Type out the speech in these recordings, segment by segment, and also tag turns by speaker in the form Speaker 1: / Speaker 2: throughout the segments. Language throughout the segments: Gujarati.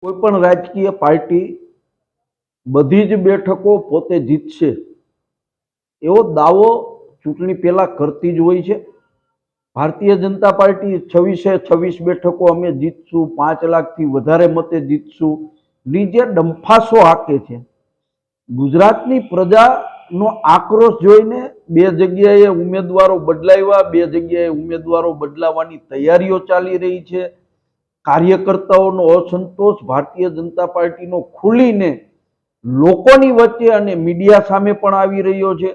Speaker 1: કોઈપણ રાજકીય પાર્ટી બધી જ બેઠકો પોતે જીતશે એવો દાવો ચૂંટણી પહેલા કરતી જ હોય છે। ભારતીય જનતા પાર્ટી 26 બેઠકો અમે જીતશું, 5 લાખથી વધારે મતે જીતશું ની જે ડંફાસો હાકે છે, ગુજરાતની પ્રજાનો આક્રોશ જોઈને બે જગ્યાએ ઉમેદવારો બદલાવ્યા, બે જગ્યાએ ઉમેદવારો બદલાવાની તૈયારીઓ ચાલી રહી છે। કાર્યકર્તાઓનો અસંતોષ ભારતીય જનતા પાર્ટીનો ખુલીને લોકોની વચ્ચે અને મીડિયા સામે પણ આવી રહ્યો છે।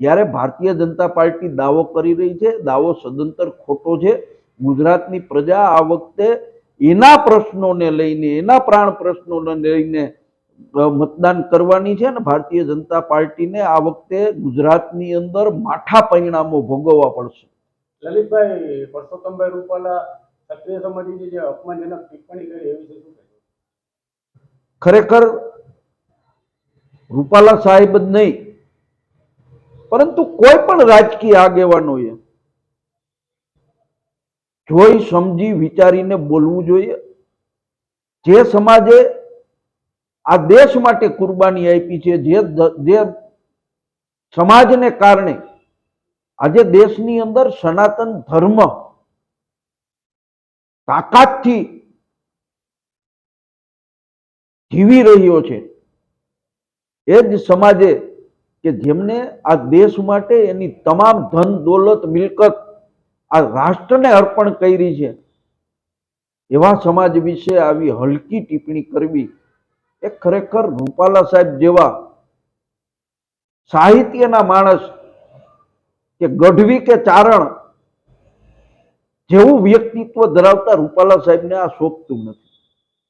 Speaker 1: ત્યારે ભારતીય જનતા પાર્ટી દાવો કરી રહી છે, દાવો સદંતર ખોટો છે। ગુજરાતની પ્રજા આ વખતે એના પ્રશ્નોને લઈને, એના પ્રાણ પ્રશ્નોને લઈને મતદાન કરવાની છે અને ભારતીય જનતા પાર્ટીને આ વખતે ગુજરાતની અંદર માઠા પરિણામો ભોગવવા પડશે।
Speaker 2: લલિતભાઈ, પરસોત્તમભાઈ રૂપાલા ક્ષત્રિય સમાજની જે અપમાનજનક ટિપ્પણી કરી એવી છે, શું કહેશો?
Speaker 1: ખરેખર રૂપાલા સાહેબ જ નહીં, પરંતુ કોઈ પણ રાજકીય આગેવાનોએ જોઈ સમજી વિચારીને બોલવું જોઈએ। જે સમાજે આ દેશ માટે કુરબાની આપી છે, જે સમાજને કારણે આજે દેશની અંદર સનાતન ધર્મ તાકાતથી જીવી રહ્યો છે, એ જ સમાજે કે જેમને આ દેશ માટે એની તમામ ધન દોલત મિલકત આ રાષ્ટ્રને અર્પણ કરી છે, એવા સમાજ વિશે આવી હલકી ટિપ્પણી કરવી એ ખરેખર રૂપાલા સાહેબ જેવા સાહિત્યના માણસ કે ગઢવી કે ચારણ જેવું વ્યક્તિત્વ ધરાવતા રૂપાલા સાહેબને આ શોભતું નથી।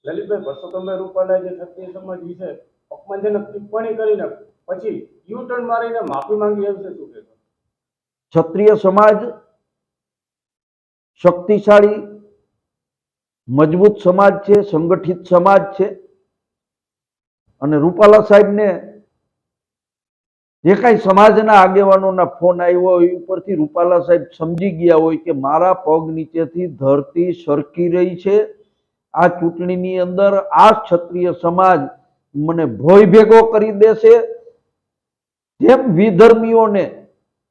Speaker 2: લલિતભાઈ, પરસોત્તમભાઈ રૂપાલા જે ક્ષત્રિય સમાજ વિશે અપમાનજનક ટિપ્પણી કરીને પછી યુ ટર્ન મારીને માફી માંગી એમ છે, શું કહેશો?
Speaker 1: ક્ષત્રિય સમાજ શક્તિશાળી મજબૂત સમાજ છે, સંગઠિત સમાજ છે અને રૂપાલા સાહેબને જે કાંઈ સમાજના આગેવાનોના ફોન આવ્યો હોય ઉપરથી રૂપાલા સાહેબ સમજી ગયા હોય કે મારા પગ નીચેથી ધરતી સરકી રહી છે, આ ચૂંટણીની અંદર આ ક્ષત્રિય સમાજ મને ભોય ભેગો કરી દેશે, જેમ વિધર્મીઓને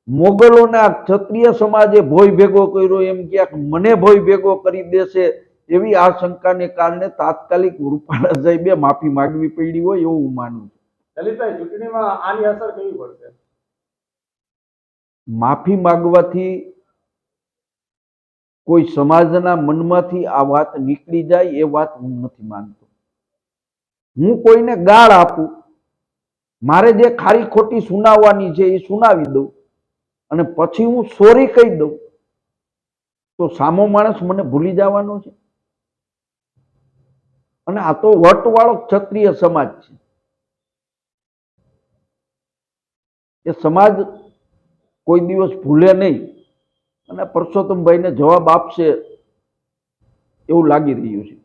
Speaker 1: મોગલોના ક્ષત્રિય સમાજે ભોય ભેગો કર્યો એમ ક્યાંક મને ભોય ભેગો કરી દેશે એવી આશંકાને કારણે તાત્કાલિક રૂપાલા સાહેબે માફી માંગવી પડી હોય એવું હું માનું છું।
Speaker 2: લલિતભાઈ, ચૂંટણીમાં આની અસર કેવી પડશે?
Speaker 1: માફી માંગવાથી કોઈ સમાજના મનમાંથી આ વાત નીકળી જાય એ વાત હું નથી માનતો। હું કોઈને ગાળ આપું, મારે જે ખારી ખોટી સુનાવવાની છે એ સુનાવી દઉં અને પછી હું સોરી કહી દઉં તો સામો માણસ મને ભૂલી જવાનો છે? અને આ તો વટવાળો ક્ષત્રિય સમાજ છે, એ સમાજ કોઈ દિવસ ભૂલે નહીં અને પરસોત્તમભાઈને જવાબ આપશે એવું લાગી રહ્યું છે।